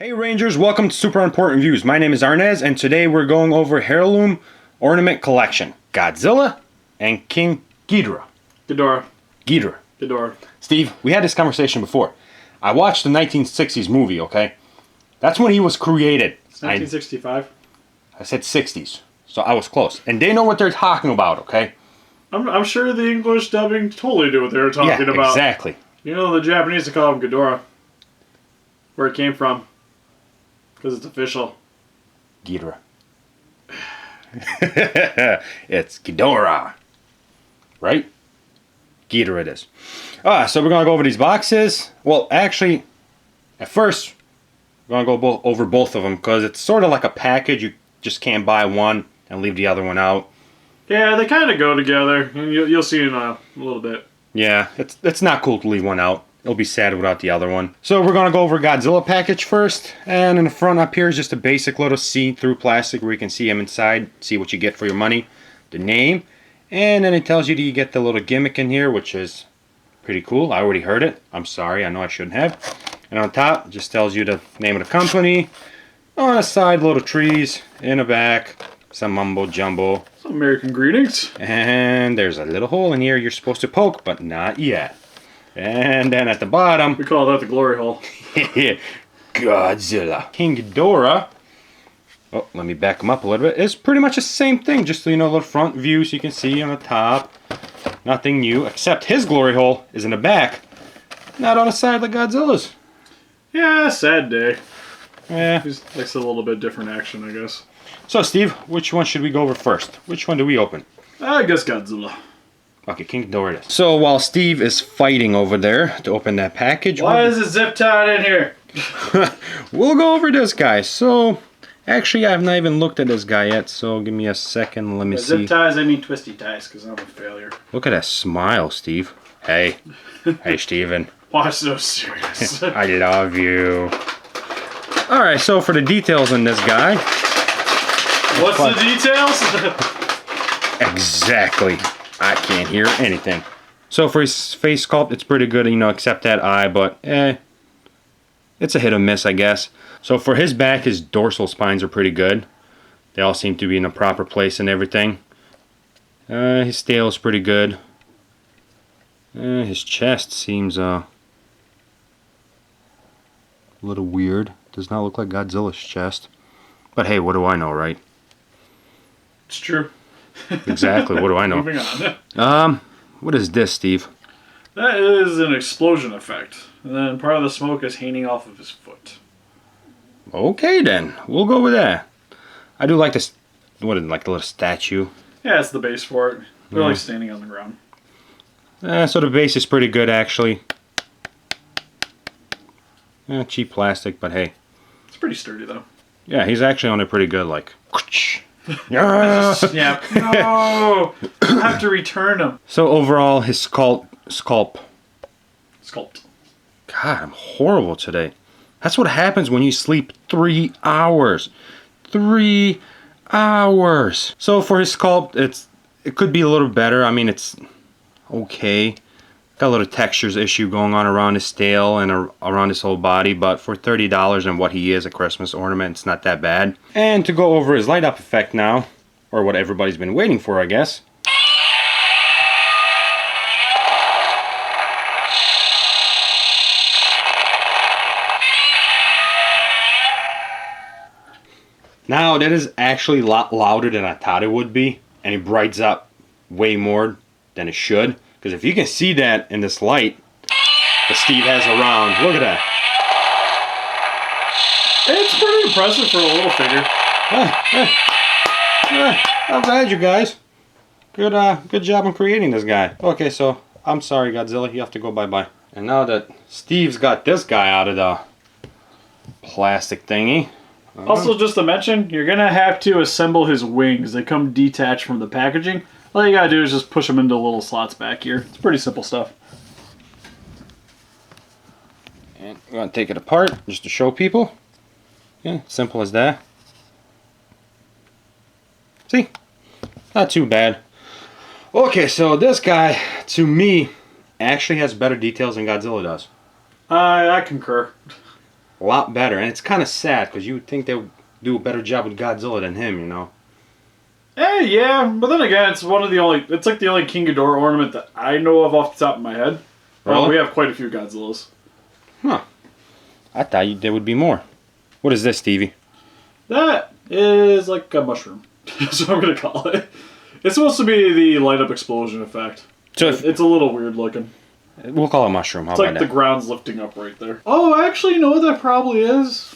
Hey Rangers, welcome to Super Important Views. My name is Arnes, and today we're going over Heirloom Ornament Collection. Godzilla and King Ghidorah. Ghidorah. Steve, we had this conversation before. I watched the 1960s movie, okay? That's when he was created. It's 1965. I said 60s, so I was close. And they know what they're talking about, okay? I'm sure the English dubbing totally knew what they were talking about. Exactly. You know, the Japanese to call him Ghidorah. Where it came from. Because it's official. Ghidorah. It's Ghidorah. Right? Ghidorah it is. So we're going to go over these boxes. Well, actually, at first, we're going to go over both of them because it's sort of like a package. You just can't buy one and leave the other one out. Yeah, they kind of go together. And you'll see in a little bit. Yeah, it's not cool to leave one out. It'll be sad without the other one. So we're going to go over Godzilla Package first. And in the front up here is just a basic little see-through plastic where you can see him inside. See what you get for your money. The name. And then it tells you that you get the little gimmick in here, which is pretty cool. I already heard it. I'm sorry. I know I shouldn't have. And on top, it just tells you the name of the company. On the side, little trees. In the back, some mumbo-jumbo. Some American greetings. And there's a little hole in here you're supposed to poke, but not yet. And then at the bottom, we call that the glory hole. Godzilla. King Ghidorah. Oh, let me back him up a little bit. It's pretty much the same thing. Just, a little front view so you can see on the top. Nothing new, except his glory hole is in the back. Not on the side like Godzilla's. Yeah, sad day. Yeah. He likes a little bit different action, I guess. So, Steve, which one should we go over first? Which one do we open? I guess Godzilla. Okay, King Ghidorah it is. So while Steve is fighting over there to open that package... Why is it zip tied in here? We'll go over this guy. So, actually, I've not even looked at this guy yet, so give me a second. Let me see. Zip ties, I mean twisty ties, because I'm a failure. Look at that smile, Steve. Hey. Hey, Steven. Why so serious? I love you. Alright, so for the details on this guy... What's the details? Exactly. I can't hear anything. So for his face sculpt, it's pretty good, except that eye, but it's a hit or miss, I guess. So for his back, his dorsal spines are pretty good. They all seem to be in the proper place and everything. His tail is pretty good. His chest seems a little weird. Does not look like Godzilla's chest. But hey, what do I know, right? It's true. Exactly, what do I know? Moving on. What is this, Steve? That is an explosion effect. And then part of the smoke is hanging off of his foot. Okay then, we'll go with that. I do like this, what is it, like the little statue? Yeah, it's the base for it. They're like standing on the ground. So the base is pretty good, actually. Cheap plastic, but hey. It's pretty sturdy, though. Yeah, he's actually on it pretty good, like... Yeah. No! I have to return him. So overall, his sculpt. Sculpt. God, I'm horrible today. That's what happens when you sleep 3 hours. 3 hours. So for his sculpt, it could be a little better. I mean, it's okay. Got a little textures issue going on around his tail and around his whole body, but for $30 and what he is, a Christmas ornament, it's not that bad. And to go over his light up effect now, or what everybody's been waiting for, I guess. Now, that is actually a lot louder than I thought it would be, and it brightens up way more than it should. Because if you can see that in this light that Steve has around, look at that. It's pretty impressive for a little figure. Not bad, you guys. Good job on creating this guy. Okay, so I'm sorry, Godzilla. You have to go bye-bye. And now that Steve's got this guy out of the plastic thingy. Also, just to mention, you're going to have to assemble his wings. They come detached from the packaging. All you gotta do is just push them into little slots back here. It's pretty simple stuff. And we're gonna take it apart just to show people. Yeah, simple as that. See? Not too bad. Okay, so this guy, to me, actually has better details than Godzilla does. I concur. a lot better. And it's kind of sad because you would think they would do a better job with Godzilla than him, you know? Yeah, but then again, it's one of the only. It's like the only King Ghidorah ornament that I know of off the top of my head. Well, Really? we have quite a few Godzillas. Huh. I thought there would be more. What is this, Stevie? That is like a mushroom. That's what I'm gonna call it. It's supposed to be the light up explosion effect. So It's a little weird looking. we'll call it mushroom. How It's about like the that? ground's lifting up right there. Oh, actually, you know what that probably is?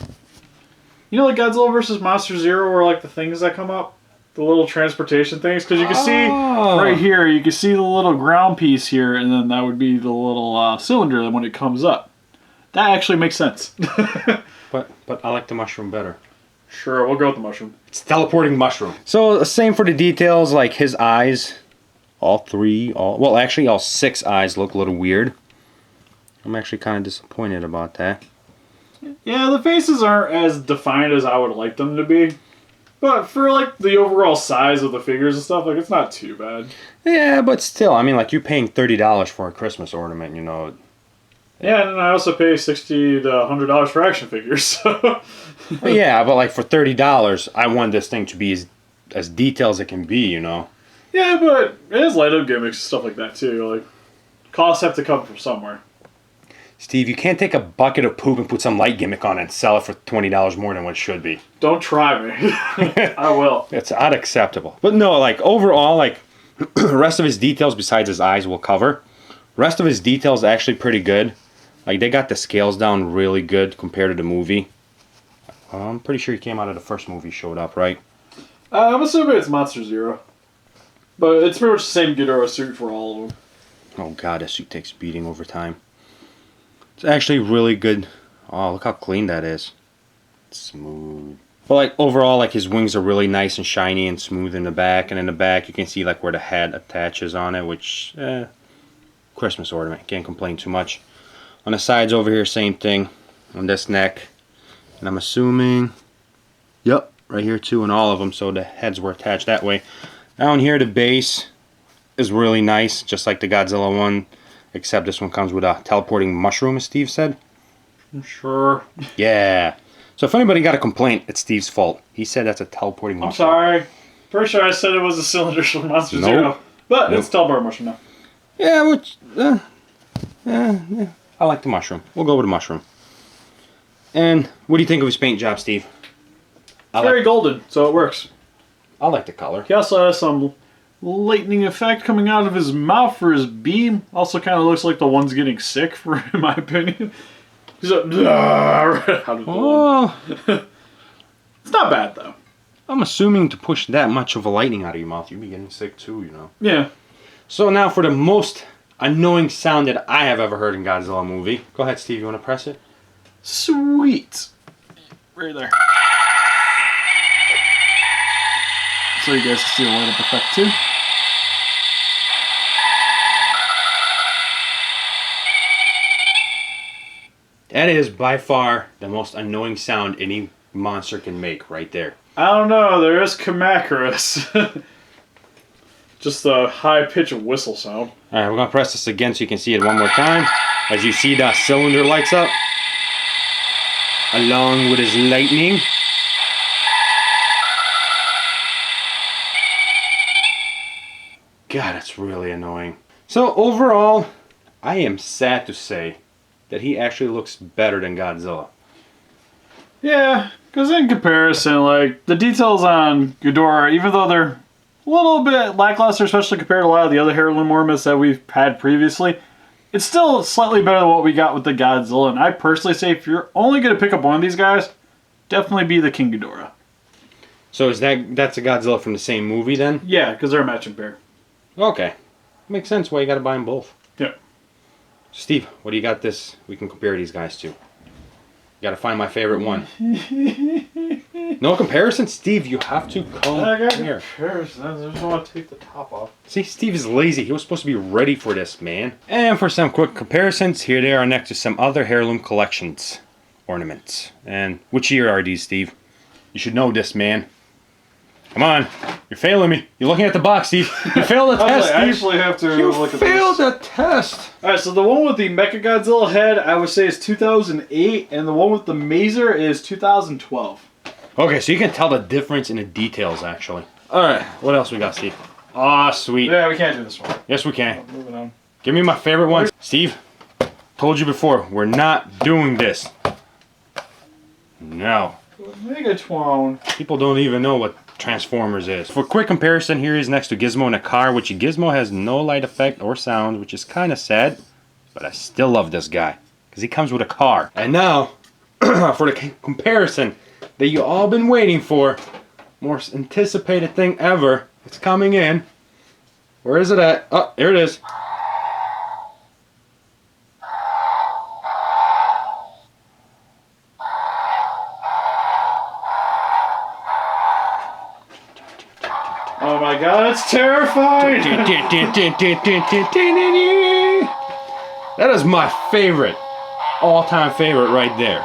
You know, like Godzilla versus Monster Zero, where like the things that come up, the little transportation things, because you can see right here, you can see the little ground piece here, and then that would be the little cylinder when it comes up. That actually makes sense. But I like the mushroom better. Sure, we'll go with the mushroom. It's teleporting mushroom. So same for the details, like his eyes. All 6 eyes look a little weird. I'm actually kind of disappointed about that. Yeah, the faces aren't as defined as I would like them to be. But for like the overall size of the figures and stuff, like it's not too bad. Yeah, but still, I mean, like you're paying $30 for a Christmas ornament, you know. Yeah, and then I also pay $60 to $100 for action figures. So. Yeah, but like for $30, I want this thing to be as detailed as it can be, you know. Yeah, but it has light up gimmicks and stuff like that too. Like, costs have to come from somewhere. Steve, you can't take a bucket of poop and put some light gimmick on it and sell it for $20 more than what it should be. Don't try me. I will. It's unacceptable. But no, like overall, like the rest of his details besides his eyes will cover. Rest of his details actually pretty good. Like they got the scales down really good compared to the movie. I'm pretty sure he came out of the first movie, showed up, right? I'm assuming it's Monster Zero. But it's pretty much the same Ghidorah suit for all of them. Oh god, that suit takes beating over time. It's actually really good. Oh, look how clean that is. It's smooth. But like overall, like his wings are really nice and shiny and smooth in the back. And in the back you can see like where the hat attaches on it, which, Christmas ornament. Can't complain too much. On the sides over here, same thing. On this neck. And I'm assuming, yep, right here too in all of them. So the heads were attached that way. Down here, the base is really nice, just like the Godzilla one, except this one comes with a teleporting mushroom, as Steve said. Sure. Yeah. So if anybody got a complaint, it's Steve's fault. He said that's a teleporting I'm mushroom. sorry. Pretty sure I said it was a cylinder from Monster Nope. Zero. But Nope. it's teleporting mushroom now. Yeah, which, yeah, I like the mushroom. We'll go with the mushroom. And what do you think of his paint job, Steve? Very golden, so it works. I like the color. He also has some lightning effect coming out of his mouth for his beam. Also kind of looks like the one's getting sick, in my opinion. He's like, right out of the Oh, It's not bad, though. I'm assuming to push that much of a lightning out of your mouth, you'd be getting sick too, you know. Yeah. So now for the most annoying sound that I have ever heard in Godzilla movie. Go ahead, Steve. You want to press it? Sweet. Right there. So you guys can see the light up effect too. That is by far the most annoying sound any monster can make right there. I don't know, there is Kamacuras. Just a high-pitched whistle sound. Alright, we're going to press this again so you can see it one more time. As you see, the cylinder lights up. Along with his lightning. God, it's really annoying. So overall, I am sad to say that he actually looks better than Godzilla. Yeah, because in comparison, like, the details on Ghidorah, even though they're a little bit lackluster, especially compared to a lot of the other Heirloom ornaments that we've had previously, it's still slightly better than what we got with the Godzilla. And I personally say if you're only going to pick up one of these guys, definitely be the King Ghidorah. So is that's a Godzilla from the same movie then? Yeah, because they're a matching pair. Okay. Makes sense why you gotta buy them both. Yeah. Steve, what do you got this we can compare these guys to? You gotta find my favorite one. No comparison? Steve, you have to come here. I just want to take the top off. See, Steve is lazy. He was supposed to be ready for this, man. And for some quick comparisons, here they are next to some other Heirloom collections ornaments. And which year are these, Steve? You should know this, man. Come on. You're failing me. You're looking at the box, Steve. You failed the test, Steve. I actually have to look at this. You failed the test. Alright, so the one with the Mechagodzilla head, I would say is 2008, and the one with the Mazer is 2012. Okay, so you can tell the difference in the details, actually. Alright, what else we got, Steve? Ah, sweet. Yeah, we can't do this one. Yes, we can. Moving on. Give me my favorite one. Steve, told you before, we're not doing this. No. Megatron. People don't even know what Transformers is. For quick comparison, here he is next to Gizmo in a car, which Gizmo has no light effect or sound, which is kind of sad, but I still love this guy because he comes with a car. And now, for the comparison that you all been waiting for, most anticipated thing ever, it's coming in. Where is it at? Oh, here it is. Oh my god, it's terrifying! That is my favorite, all-time favorite right there.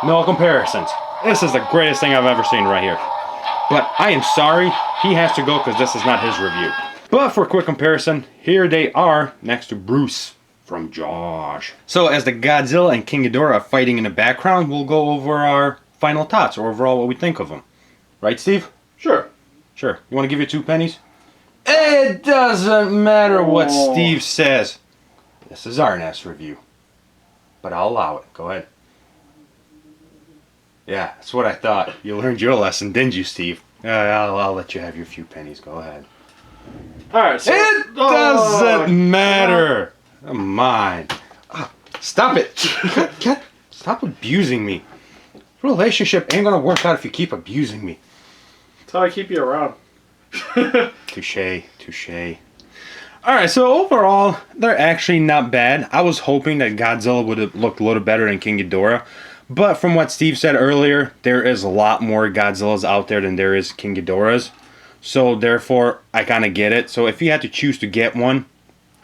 No comparisons. This is the greatest thing I've ever seen right here. But I am sorry, he has to go because this is not his review. But for a quick comparison, here they are next to Bruce from Josh. So as the Godzilla and King Ghidorah are fighting in the background, we'll go over our final thoughts or overall what we think of them. Right, Steve? Sure. Sure. You want to give you 2 pennies? It doesn't matter what Steve says. This is Arnes review. But I'll allow it. Go ahead. Yeah, that's what I thought. You learned your lesson, didn't you, Steve? I'll let you have your few pennies. Go ahead. Alright, so... It doesn't matter. Mine. Stop it. Stop abusing me. Relationship ain't gonna work out if you keep abusing me. That's how I keep you around. Touche, touche. Alright, so overall, they're actually not bad. I was hoping that Godzilla would have looked a little better than King Ghidorah. But from what Steve said earlier, there is a lot more Godzillas out there than there is King Ghidorahs. So therefore, I kind of get it. So if you had to choose to get one,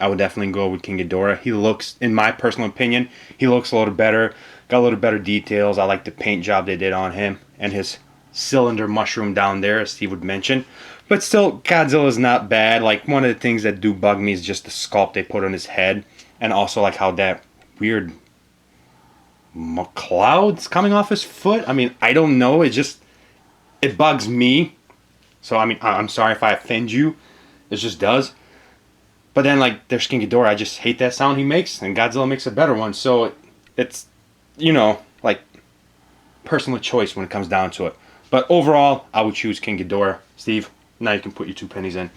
I would definitely go with King Ghidorah. He looks, in my personal opinion, he looks a little better. Got a little better details. I like the paint job they did on him. And his cylinder mushroom down there, as Steve would mention. But still, Godzilla's not bad. Like, one of the things that do bug me is just the sculpt they put on his head. And also, like, how that weird cloud's coming off his foot. I mean, I don't know. It bugs me. So, I mean, I'm sorry if I offend you. It just does. But then, like, there's King Ghidorah. I just hate that sound he makes. And Godzilla makes a better one. So, it's, you know, like, personal choice when it comes down to it. But overall, I would choose King Ghidorah. Steve, now you can put your 2 pennies in.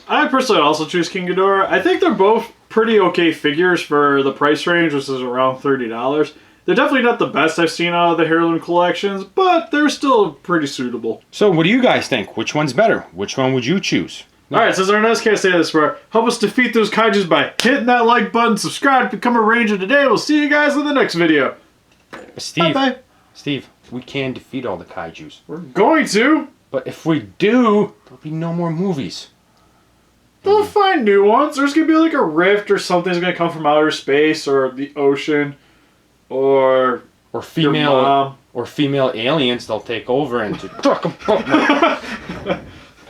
I personally also choose King Ghidorah. I think they're both pretty okay figures for the price range, which is around $30. They're definitely not the best I've seen out of the Heirloom collections, but they're still pretty suitable. So what do you guys think? Which one's better? Which one would you choose? Alright, since our next can't say this part, help us defeat those kaijus by hitting that like button, subscribe, become a ranger today. We'll see you guys in the next video. Steve, bye-bye. Steve, we can defeat all the kaijus. We're going to. But if we do, there'll be no more movies. They'll find new ones. There's going to be like a rift or something's going to come from outer space or the ocean or female aliens. They'll take over and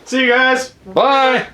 See you guys. Bye.